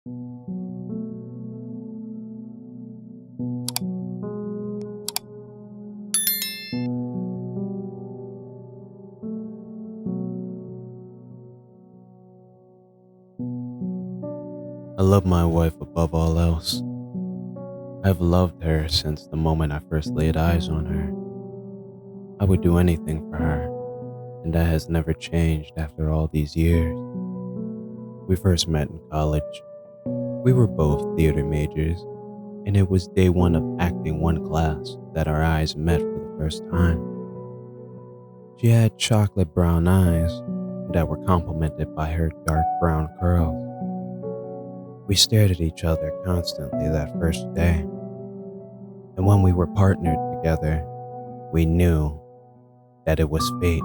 I love my wife above all else. I've loved her since the moment I first laid eyes on her. I would do anything for her, and that has never changed after all these years. We first met in college. We were both theater majors, and it was day one of acting one class that our eyes met for the first time. She had chocolate brown eyes that were complemented by her dark brown curls. We stared at each other constantly that first day, and when we were partnered together, we knew that it was fate.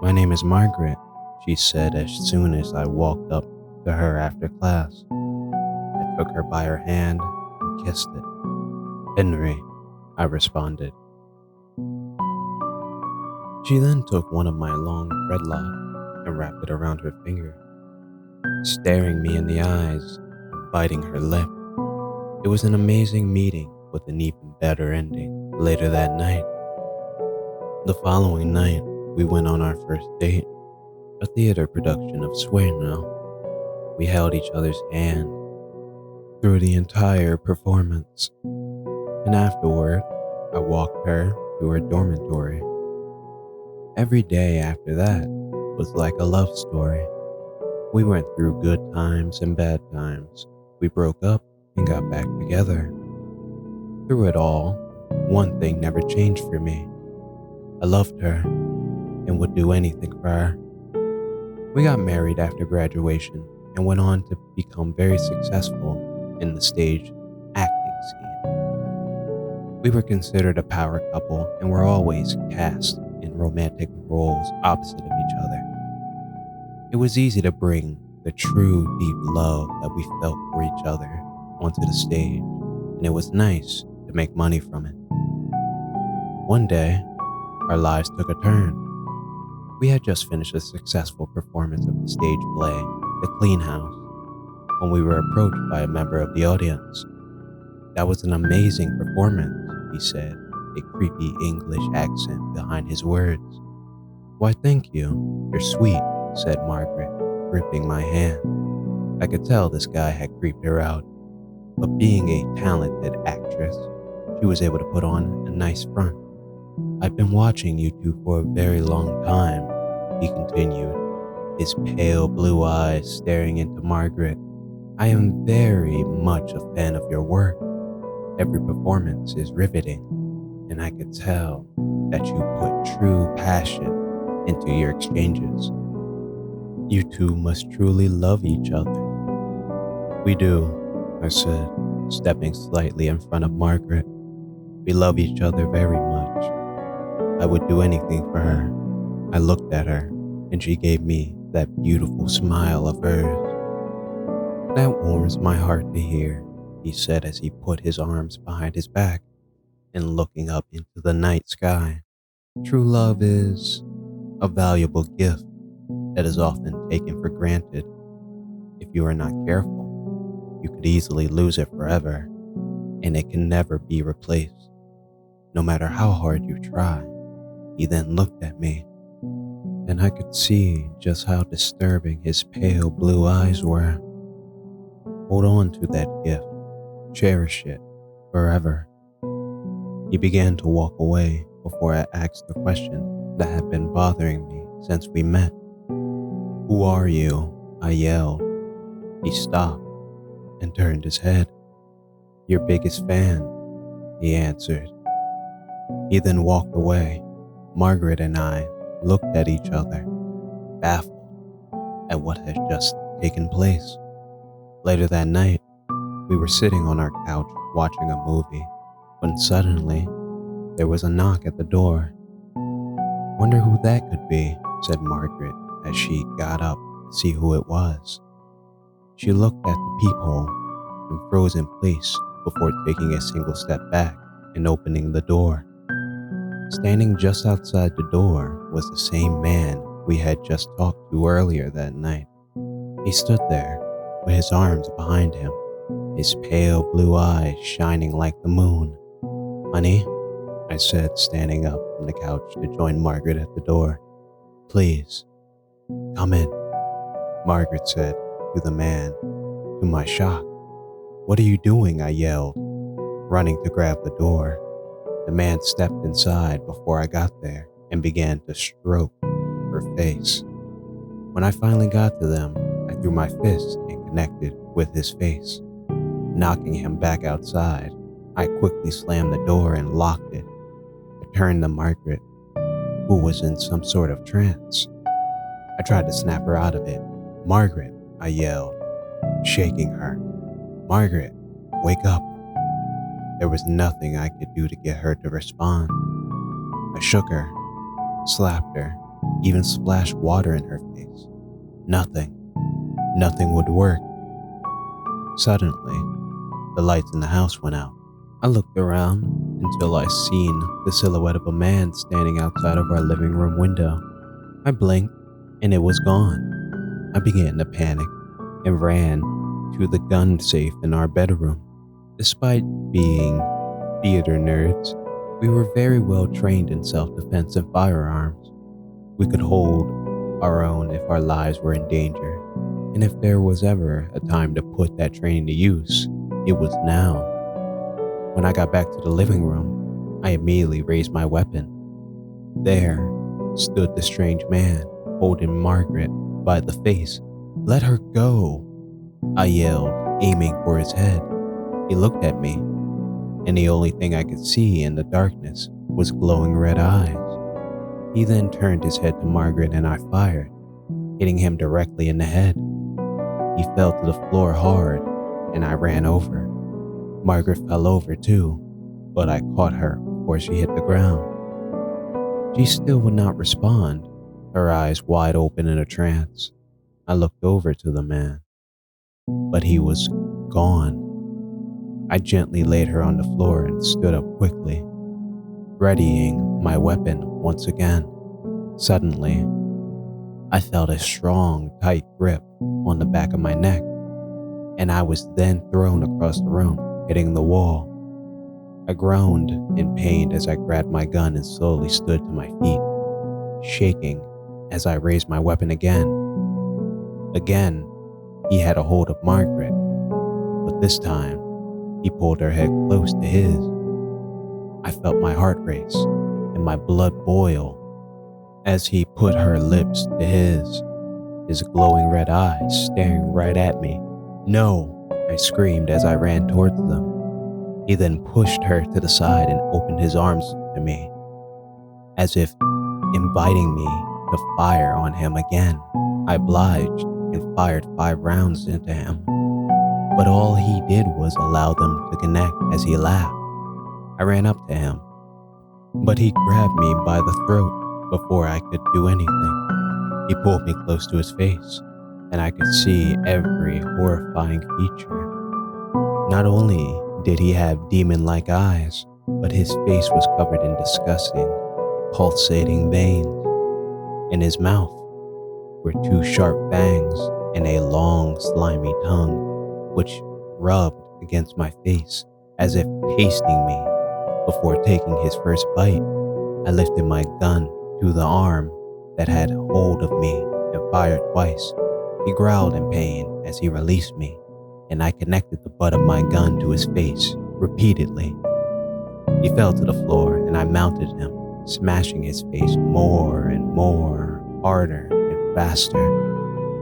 "My name is Margaret," she said as soon as I walked up to her after class. I took her by her hand and kissed it. "Henry," I responded. She then took one of my long dreadlocks and wrapped it around her finger, staring me in the eyes and biting her lip. It was an amazing meeting with an even better ending later that night. The following night, we went on our first date, a theater production of Swear Now. We held each other's hand through the entire performance, and afterward, I walked her to her dormitory. Every day after that was like a love story. We went through good times and bad times. We broke up and got back together. Through it all, one thing never changed for me. I loved her and would do anything for her. We got married after graduation and went on to become very successful in the stage acting scene. We were considered a power couple and were always cast in romantic roles opposite of each other. It was easy to bring the true deep love that we felt for each other onto the stage, and it was nice to make money from it. One day, our lives took a turn. We had just finished a successful performance of the stage play, The Clean House, when we were approached by a member of the audience. "That was an amazing performance," he said, a creepy English accent behind his words. "Why, thank you. You're sweet," said Margaret, gripping my hand. I could tell this guy had creeped her out, but being a talented actress, she was able to put on a nice front. "I've been watching you two for a very long time," he continued, his pale blue eyes staring into Margaret. "I am very much a fan of your work. Every performance is riveting, and I could tell that you put true passion into your exchanges. You two must truly love each other." "We do," I said, stepping slightly in front of Margaret. "We love each other very much. I would do anything for her." I looked at her, and she gave me that beautiful smile of hers. "That warms my heart to hear," he said as he put his arms behind his back and looking up into the night sky. "True love is a valuable gift that is often taken for granted. If you are not careful, you could easily lose it forever, and it can never be replaced, no matter how hard you try." He then looked at me, and I could see just how disturbing his pale blue eyes were. "Hold on to that gift. Cherish it forever." He began to walk away before I asked the question that had been bothering me since we met. "Who are you?" I yelled. He stopped and turned his head. "Your biggest fan," he answered. He then walked away. Margaret and I looked at each other, baffled at what had just taken place. Later that night, we were sitting on our couch watching a movie, when suddenly there was a knock at the door. "Wonder who that could be," said Margaret as she got up to see who it was. She looked at the peephole and froze in place before taking a single step back and opening the door. Standing just outside the door was the same man we had just talked to earlier that night. He stood there with his arms behind him, his pale blue eyes shining like the moon. "Honey," I said, standing up from the couch to join Margaret at the door. "Please, come in," Margaret said to the man. To my shock, "What are you doing?" I yelled, running to grab the door. The man stepped inside before I got there and began to stroke her face. When I finally got to them, I threw my fist and connected with his face. Knocking him back outside, I quickly slammed the door and locked it. I turned to Margaret, who was in some sort of trance. I tried to snap her out of it. "Margaret," I yelled, shaking her. "Margaret, wake up." There was nothing I could do to get her to respond. I shook her, slapped her, even splashed water in her face. Nothing. Nothing would work. Suddenly, the lights in the house went out. I looked around until I seen the silhouette of a man standing outside of our living room window. I blinked and it was gone. I began to panic and ran to the gun safe in our bedroom. Despite being theater nerds, we were very well trained in self-defense and firearms. We could hold our own if our lives were in danger, and if there was ever a time to put that training to use, it was now. When I got back to the living room, I immediately raised my weapon. There stood the strange man, holding Margaret by the face. "Let her go," I yelled, aiming for his head. He looked at me, and the only thing I could see in the darkness was glowing red eyes. He then turned his head to Margaret and I fired, hitting him directly in the head. He fell to the floor hard, and I ran over. Margaret fell over too, but I caught her before she hit the ground. She still would not respond, her eyes wide open in a trance. I looked over to the man, but he was gone. I gently laid her on the floor and stood up quickly, readying my weapon once again. Suddenly, I felt a strong, tight grip on the back of my neck, and I was then thrown across the room, hitting the wall. I groaned in pain as I grabbed my gun and slowly stood to my feet, shaking as I raised my weapon again. Again, he had a hold of Margaret, but this time, he pulled her head close to his. I felt my heart race and my blood boil as he put her lips to his glowing red eyes staring right at me. "No," I screamed as I ran towards them. He then pushed her to the side and opened his arms to me, as if inviting me to fire on him again. I obliged and fired 5 rounds into him, but all he did was allow them to connect as he laughed. I ran up to him, but he grabbed me by the throat before I could do anything. He pulled me close to his face, and I could see every horrifying feature. Not only did he have demon-like eyes, but his face was covered in disgusting, pulsating veins. In his mouth were 2 sharp fangs and a long, slimy tongue, which rubbed against my face as if tasting me. Before taking his first bite, I lifted my gun to the arm that had hold of me and fired twice. He growled in pain as he released me, and I connected the butt of my gun to his face repeatedly. He fell to the floor, and I mounted him, smashing his face more and more, harder and faster.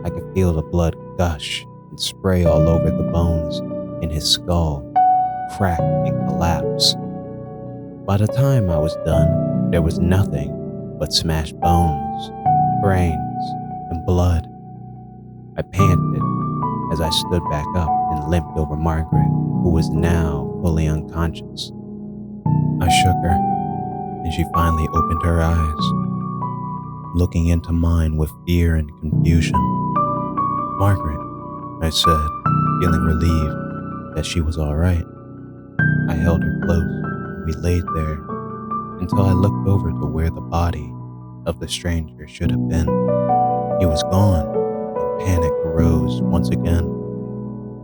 I could feel the blood gush and spray all over the bones in his skull, crack and collapse. By the time I was done, there was nothing but smashed bones, brains, and blood. I panted as I stood back up and limped over Margaret, who was now fully unconscious. I shook her, and she finally opened her eyes, looking into mine with fear and confusion. "Margaret," I said, feeling relieved that she was all right. I held her close, and we laid there until I looked over to where the body of the stranger should have been. He was gone, and panic arose once again.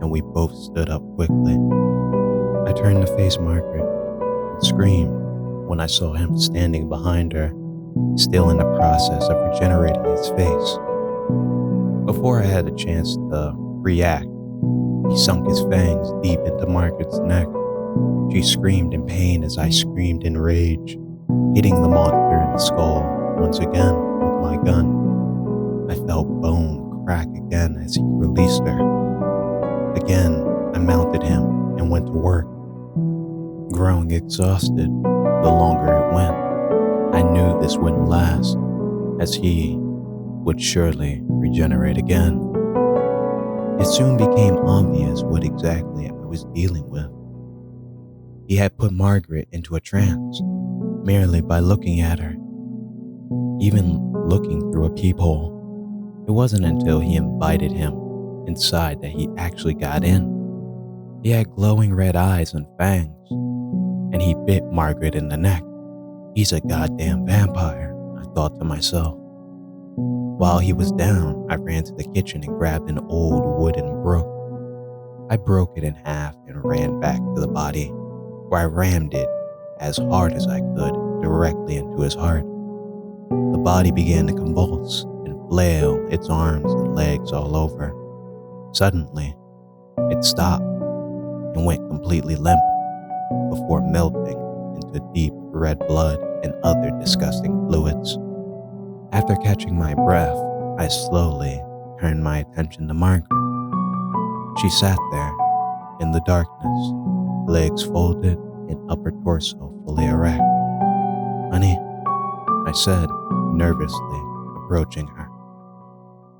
and we both stood up quickly. I turned to face Margaret and screamed when I saw him standing behind her, still in the process of regenerating his face. Before I had a chance to react, he sunk his fangs deep into Margaret's neck. She screamed in pain as I screamed in rage, hitting the monster in the skull once again with my gun. I felt bone crack again as he released her. Again, I mounted him and went to work. Growing exhausted the longer it went, I knew this wouldn't last, as he would surely regenerate again. It soon became obvious what exactly I was dealing with. He had put Margaret into a trance merely by looking at her, even looking through a peephole. It wasn't until he invited him inside that he actually got in. He had glowing red eyes and fangs, and he bit Margaret in the neck. He's a goddamn vampire, I thought to myself. While he was down, I ran to the kitchen and grabbed an old wooden brook. I broke it in half and ran back to the body, where I rammed it as hard as I could directly into his heart. The body began to convulse and flail its arms and legs all over. Suddenly, it stopped and went completely limp before melting into deep red blood and other disgusting fluids. After catching my breath, I slowly turned my attention to Margaret. She sat there in the darkness, legs folded and upper torso fully erect. "Honey," I said, nervously approaching her.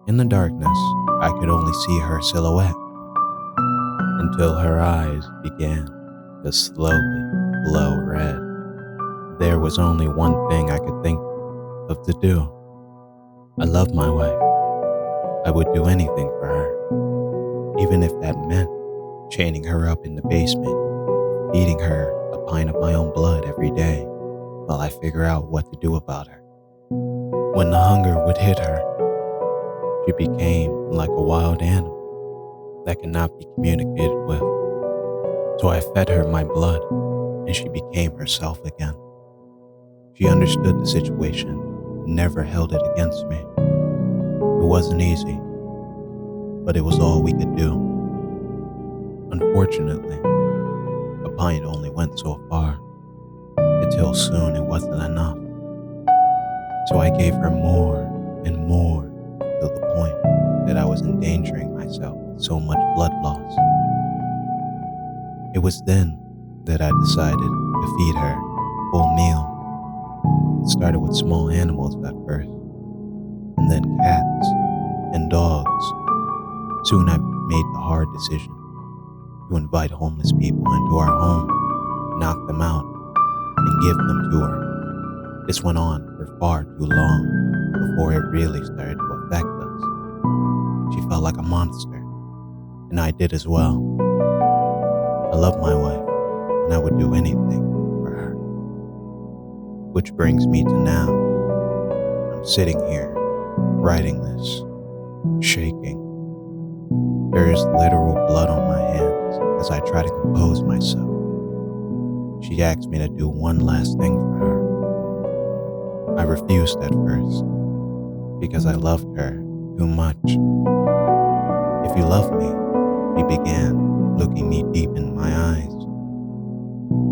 In the darkness, I could only see her silhouette until her eyes began to slowly glow red. There was only one thing I could think of to do. I love my wife. I would do anything for her, even if that meant chaining her up in the basement, feeding her a pint of my own blood every day while I figure out what to do about her. When the hunger would hit her, she became like a wild animal that cannot be communicated with. So I fed her my blood, and she became herself again. She understood the situation and never held it against me. It wasn't easy, but it was all we could do. Unfortunately, a pint only went so far, until soon it wasn't enough. So I gave her more and more to the point that I was endangering myself with so much blood loss. It was then that I decided to feed her a full meal. It started with small animals at first, and then cats and dogs. Soon I made the hard decision to invite homeless people into our home, knock them out, and give them to her. This went on for far too long before it really started to affect us. She felt like a monster, and I did as well. I love my wife, and I would do anything for her. Which brings me to now. I'm sitting here, writing this, shaking. There is literal blood on my hands as I try to compose myself. She asked me to do one last thing for her. I refused at first, because I loved her too much. "If you love me," she began, looking me deep in my eyes.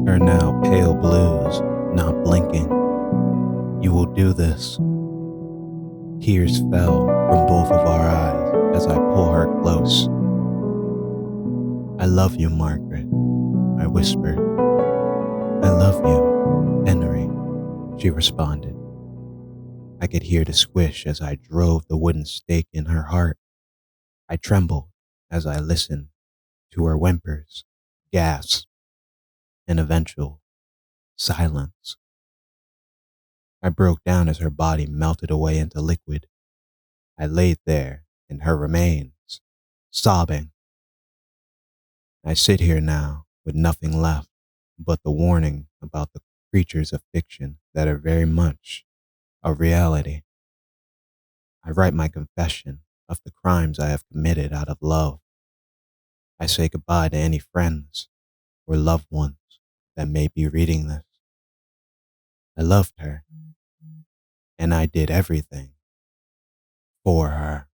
Her now pale blues, not blinking. "You will do this." Tears fell from both of our eyes as I pull her close. "I love you, Margaret," I whispered. "I love you, Henry," she responded. I could hear the squish as I drove the wooden stake in her heart. I trembled as I listened to her whimpers, gasps, and eventual silence. I broke down as her body melted away into liquid. I laid there in her remains, sobbing. I sit here now with nothing left but the warning about the creatures of fiction that are very much a reality. I write my confession of the crimes I have committed out of love. I say goodbye to any friends or loved ones that may be reading this. I loved her, and I did everything for her.